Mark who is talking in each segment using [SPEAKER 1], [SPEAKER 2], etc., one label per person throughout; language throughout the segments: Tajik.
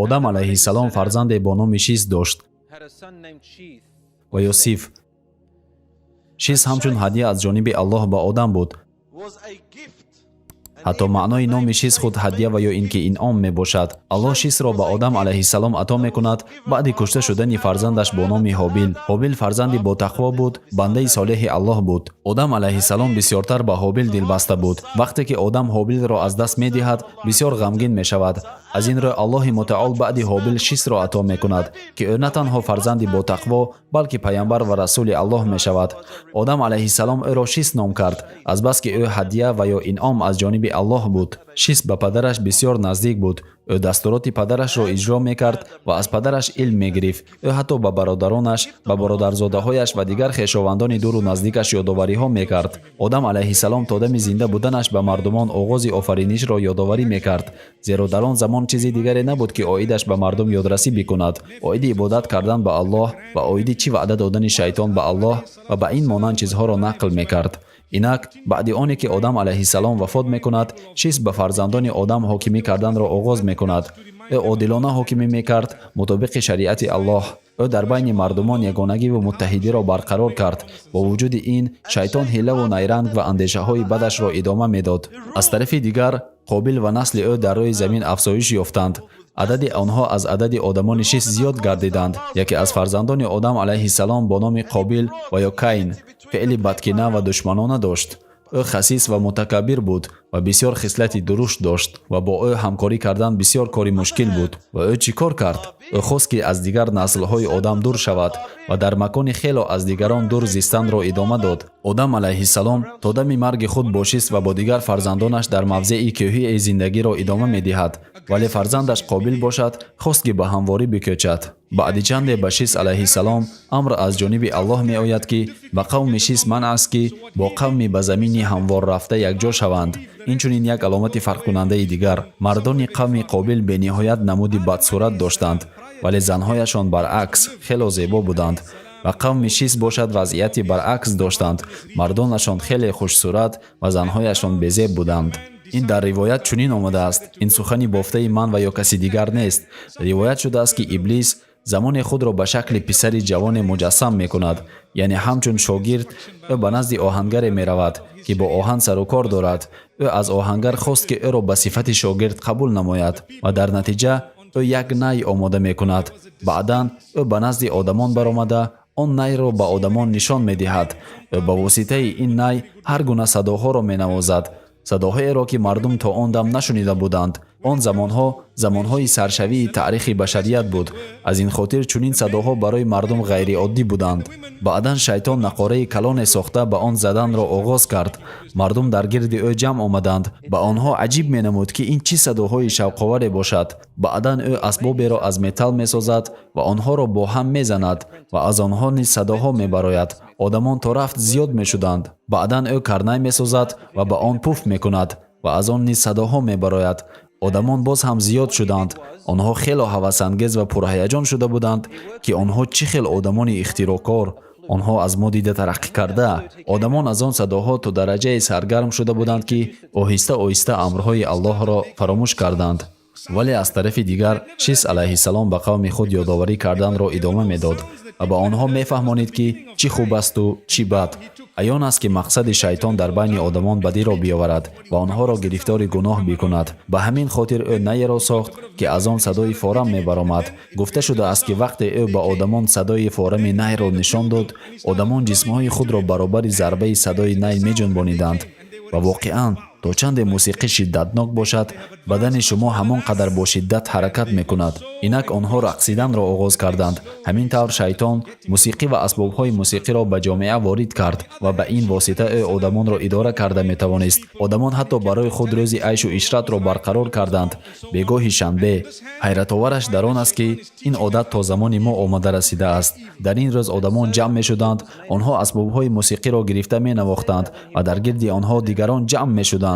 [SPEAKER 1] одам алайҳиссалом фарзанде бо номи Шис дошт ва Йосиф. Шис ҳамчун ҳадия аз ҷониби Аллоҳ ба одам буд. ҳатто маънои номи Шис худ ҳадия ва ё ин ки инъом мебошад. Аллоҳ Шисро ба одам алайҳиссалом ато мекунад баъди кушта шудани фарзандаш бо номи Ҳобил. Ҳобил фарзанди ботақво буд, бандаи солеҳи Аллоҳ буд. Одам алайҳиссалом бисёртар ба Ҳобил дилбаста буд. Вақте ки одам Ҳобилро аз даст медиҳад, бисёр ғамгин мешавад. аз ин рӯ Аллоҳи мутаол баъди Ҳобил Шисро ато мекунад, ки ӯ на танҳо фарзанди ботақво, балки паямбар ва расули Аллоҳ мешавад. Одам алайҳиссалом ӯро Шис ном кард, азбаски ӯ ҳадия ва ё инъом аз ҷониби Аллоҳ буд. Шис ба падараш бисёр наздик буд. ӯ дастуроти падарашро иҷро мекард ва аз падараш илм мегирифт. ӯ ҳатто ба бародаронаш, ба бародарзодаҳояш ва дигар хешовандони дуру наздикаш ёдовариҳо мекард. Одам алайҳиссалом то дами зинда буданаш ба мардумон оғози офаринишро ёдоварӣ мекард, зеро дар он замон чизи дигаре набуд ки оидаш ба мардум ёдрасӣ бикунад. Оиди ибодат кардан ба Аллоҳ ва оиди чӣ ваъда додани шайтон ба Аллоҳ ва ба ин монанд чизҳоро нақл мекард. инак баъди оне ки одам алайҳиссалом вафот мекунад, Шис ба фарзандони одам ҳокимӣ карданро оғоз мекунад. ӯ одилона ҳокимӣ мекард мутобиқи шариати Аллоҳ. ӯ дар байни мардумон ягонагиву муттаҳидиро барқарор кард. бо вуҷуди ин шайтон ҳилаву найранг ва андешаҳои бадашро идома медод. аз тарафи дигар Қобил ва насли ӯ дар рӯи замин афзоиш ёфтанд. адади онҳо аз адади одамони Шис зиёд гардиданд. яке аз фарзандони одам алайҳиссалом бо номи Қобил ва ё Каин феъли бадкина ва душманона дошт. ӯ хасис ва мутакаббир буд ва бисёр хислати дурушт дошт ва бо ӯ ҳамкорӣ кардан бисёр кори мушкил буд. ва ӯ чӣ кор кард? ӯ хост ки аз дигар наслҳои одам дур шавад ва дар макони хело аз дигарон дур зистанро идома дод. одам алайҳиссалом то дами марги худ бо Шис ва бо дигар фарзандонаш дар мавзеи кӯҳии зиндагиро идома медиҳад, вале фарзандаш Қобил бошад хост ки ба ҳамворӣ бикӯчад. баъди чанде ба Шис алайҳиссалом амр аз ҷониби Аллоҳ меояд ки ба қавми Шис манъ аст ки бо қавми ба замини ҳамвор рафта якҷо шаванд. инчунин як аломати фарқкунандаи дигар, мардони қавми Қобил бениҳоят намуди бадсурат доштанд, вале занҳояшон баръакс хело зебо буданд. ва қавми Шис бошад вазъияти баръакс доштанд, мардонашон хеле хушсурат ва занҳояшон безеб буданд. ин дар ривоят чунин омадааст. ин сухани бофтаи ман ва ё каси дигар нест. ривоят шудааст ки Иблис замони худро ба шакли писари ҷавоне муҷассам мекунад, яъне ҳамчун шогирд ӯ ба назди оҳангаре меравад ки бо оҳан сару кор дорад. ӯ аз оҳангар хост ки ӯро ба сифати шогирд қабул намояд ва дар натиҷа ӯ як най омода мекунад. баъдан ӯ ба назди одамон баромада он найро ба одамон нишон медиҳад. ӯ ба воситаи ин най ҳар гуна садоҳоро менавозад, садоҳоеро ки мардум то он дам нашунида буданд. он замонҳо замонҳои саршавии таърихи башарият буд. аз ин хотир чунин садоҳо барои мардум ғайриоддӣ буданд. баъдан шайтон нақораи калоне сохта ба он заданро оғоз кард. мардум дар гирди ӯ ҷамъ омаданд. ба онҳо аҷиб менамуд ки ин чӣ садоҳои шавқоваре бошад. баъдан ӯ асбоберо аз металл месозад ва онҳоро бо ҳам мезанад ва аз онҳо низ садоҳо мебарояд. одамон то рафт зиёд мешуданд. баъдан ӯ карнай месозад ва ба он пуф мекунад ва аз он низ садоҳо мебарояд. одамон боз ҳам зиёд шуданд. онҳо хело ҳавасангез ва пурҳаяҷон шуда буданд ки онҳо чӣ хел одамони ихтирокор, онҳо аз мо дида тараққӣ карда. одамон аз он садоҳо то дараҷае саргарм шуда буданд ки оҳиста оҳиста амрҳои Аллоҳро фаромӯш карданд. вале аз тарафи дигар Шис алайҳиссалом ба қавми худ ёдоварӣ карданро идома медод ва ба онҳо мефаҳмонид ки чӣ хуб асту чӣ бад. аён аст ки мақсади шайтон дар байни одамон бадиро биёварад ва онҳоро гирифтори гуноҳ бикунад. ба ҳамин хотир ӯ найеро сохт ки аз он садои форам мебаромад. гуфта шудааст ки вақте ӯ ба одамон садои форами найро нишон дод, одамон ҷисмҳои худро баробари зарбаи садои най меҷунбониданд. ва воқеан то чанде мусиқӣ шиддатнок бошад, бадани шумо ҳамон қадар бо шиддат ҳаракат мекунад. инак онҳо рақсиданро оғоз карданд. ҳамин тавр шайтон мусиқӣ ва асбобҳои мусиқиро ба ҷомеа ворид кард ва ба ин восита ӯ одамонро идора карда метавонист. одамон ҳатто барои худ рӯзи айшу ишратро барқарор карданд, бегоҳи шанбе. ҳайратовараш дар он аст ки ин одат то замони мо омада расидааст. дар ин рӯз одамон ҷамъ мешуданд, онҳо асбобҳои мусиқиро гирифта менавохтанд ва дар гирди онҳо дигарон ҷамъ мешуданд.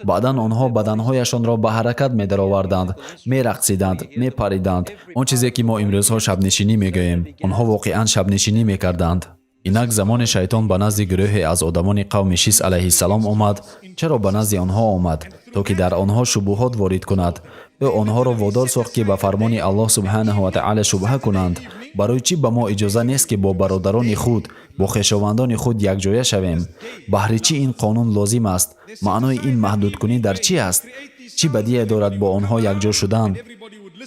[SPEAKER 1] баъдан онҳо баданҳояшонро ба ҳаракат медароварданд, мерақсиданд, мепариданд. он чизе ки мо имрӯзҳо шабнишинӣ мегӯем, онҳо воқеан шабнишинӣ мекарданд. инак замони шайтон ба назди гурӯҳе аз одамони қавми Шис алайҳиссалом омад. Чаро ба назди онҳо омад, то ки дар онҳо шубуҳот ворид кунад. ӯ онҳоро водор сохт ки ба фармони Аллоҳ субҳанаҳу ва таъала шубҳа кунанд. барои чӣ ба мо иҷоза нест ки бо бародарони худ, бо хешовандони худ якҷоя шавем? баҳри чӣ ин қонун лозим аст? маънои ин маҳдудкунӣ дар чӣ аст? чӣ бадие дорад бо онҳо якҷо шудан?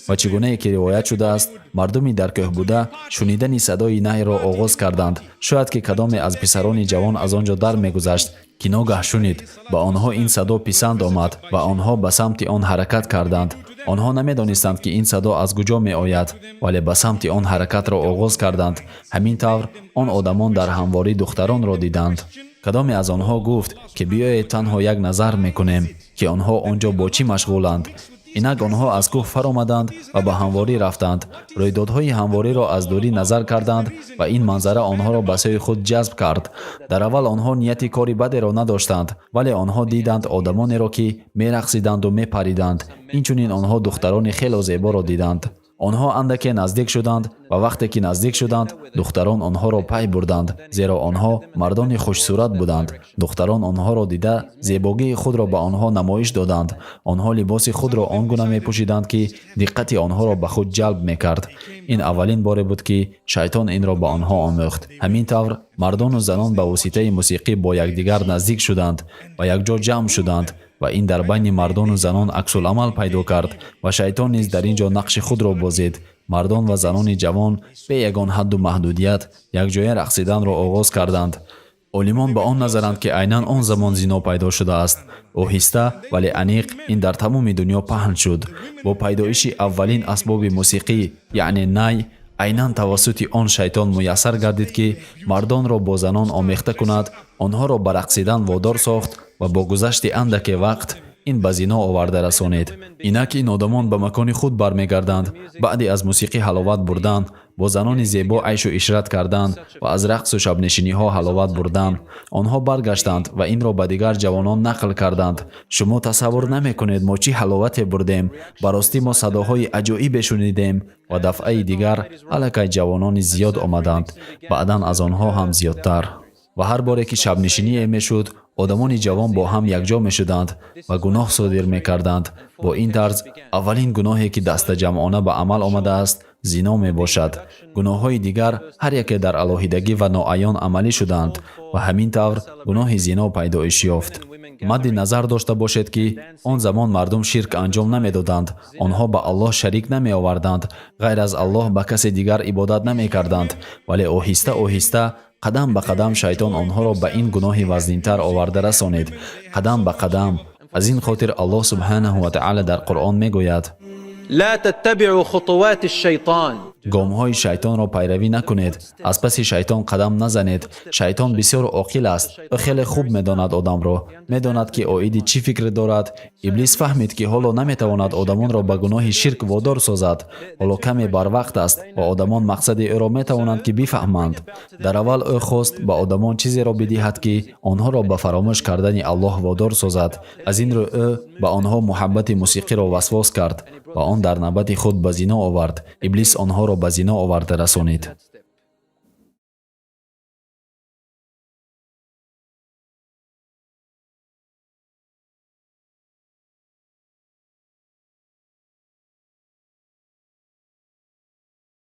[SPEAKER 1] ва чӣ гунае ки ривоят шудааст, мардуми дар кӯҳ буда шунидани садои найро оғоз карданд. шояд ки кадоме аз писарони ҷавон аз он ҷо дар мегузашт, ки ногаҳ шунид, ба онҳо ин садо писанд омад ва онҳо ба самти он ҳаракат карданд. онҳо намедонистанд ки ин садо аз куҷо меояд, вале ба самти он ҳаракатро оғоз карданд. ҳамин тавр он одамон дар ҳамворӣ духтаронро диданд. кадоме аз онҳо гуфт, ки биёед танҳо як назар мекунем, ки онҳо он ҷо бо чӣ машғуланд. инак онҳо аз кӯҳ фаромаданд ва ба ҳамворӣ рафтанд. рӯйдодҳои ҳамвориро аз дурӣ назар карданд ва ин манзара онҳоро ба сӯи худ ҷазб кард. дар аввал онҳо нияти кори бадеро надоштанд, вале онҳо диданд одамонеро, ки мерақсиданду мепариданд. инчунин онҳо духтарони хело зеборо диданд. онҳо андаке наздик шуданд ва вақте ки наздик шуданд, духтарон онҳоро пай бурданд, зеро онҳо мардони хушсурат буданд. духтарон онҳоро дида зебогии худро ба онҳо намоиш доданд. онҳо либоси худро он гуна мепӯшиданд, ки диққати онҳоро ба худ ҷалб мекард. ин аввалин боре буд, ки шайтон инро ба онҳо омӯхт. ҳамин тавр мардону занон ба воситаи мусиқӣ бо якдигар наздик шуданд ва якҷо ҷамъ шуданд ва ин дар байни мардону занон аксуламал пайдо кард ва шайтон низ дар ин ҷо нақши худро бозид. мардон ва занони ҷавон бе ягон ҳадду маҳдудият якҷоя рақсиданро оғоз карданд. олимон ба он назаранд, ки айнан он замон зино пайдо шудааст. оҳиста вале аниқ ин дар тамоми дунё паҳн шуд. бо пайдоиши аввалин асбоби мусиқӣ, яъне най, айнан тавассути он шайтон муяссар гардид, ки мардонро бо занон омехта кунад, онҳоро ба рақсидан водор сохт ва бо гузашти андаке вақт ин ба зино оварда расонид. инак ин одамон ба макони худ бармегарданд, баъди аз мусиқӣ ҳаловат бурдан, бо занони зебо айшу ишрат кардан ва аз рақсу шабнишиниҳо ҳаловат бурдан. онҳо баргаштанд ва инро ба дигар ҷавонон нақл карданд. шумо тасаввур намекунед мо чӣ ҳаловате бурдем, ба ростӣ мо садоҳои аҷоибе шунидем. ва дафъаи дигар аллакай ҷавонони зиёд омаданд, баъдан аз онҳо ҳам зиёдтар. ва ҳар боре ки шабнишиние мешуд, одамони ҷавон бо ҳам якҷо мешуданд ва гуноҳ содир мекарданд. бо ин тарз аввалин гуноҳе ки дастаҷамъона ба амал омадааст зино мебошад. гуноҳҳои дигар ҳар яке дар алоҳидагӣ ва ноаён амалӣ шуданд ва ҳамин тавр гуноҳи зино пайдоиш ёфт. мадди назар дошта бошед, ки он замон мардум ширк анҷом намедоданд. онҳо ба Аллоҳ шарик намеоварданд, ғайр аз Аллоҳ ба касе дигар ибодат намекарданд. вале оҳиста оҳиста қадам ба қадам шайтон онҳоро ба ин гуноҳи вазнинтар оварда расонид. қадам ба қадам. аз ин хотир Аллоҳ субҳанаҳу ва таъала дар Қуръон мегӯяд:
[SPEAKER 2] لا تتبعوا خطوات الشيطان.
[SPEAKER 1] гомҳои шайтонро пайравӣ накунед, аз паси шайтон қадам назанед. шайтон бисёр оқил аст. ӯ хеле хуб медонад одамро, медонад ки оиди чӣ фикре дорад. иблис фаҳмид, ки ҳоло наметавонад одамонро ба гуноҳи ширк водор созад. ҳоло каме барвақт аст ва одамон мақсади ӯро метавонанд ки бифаҳманд. дар аввал ӯ хост ба одамон чизеро бидиҳад, ки онҳоро ба фаромӯш кардани Аллоҳ водор созад. аз ин рӯ ӯ ба онҳо муҳаббати мусиқиро васвос кард ва он дар навбати худ ба зино овард. иблис онҳоро ба зино оварда расонид.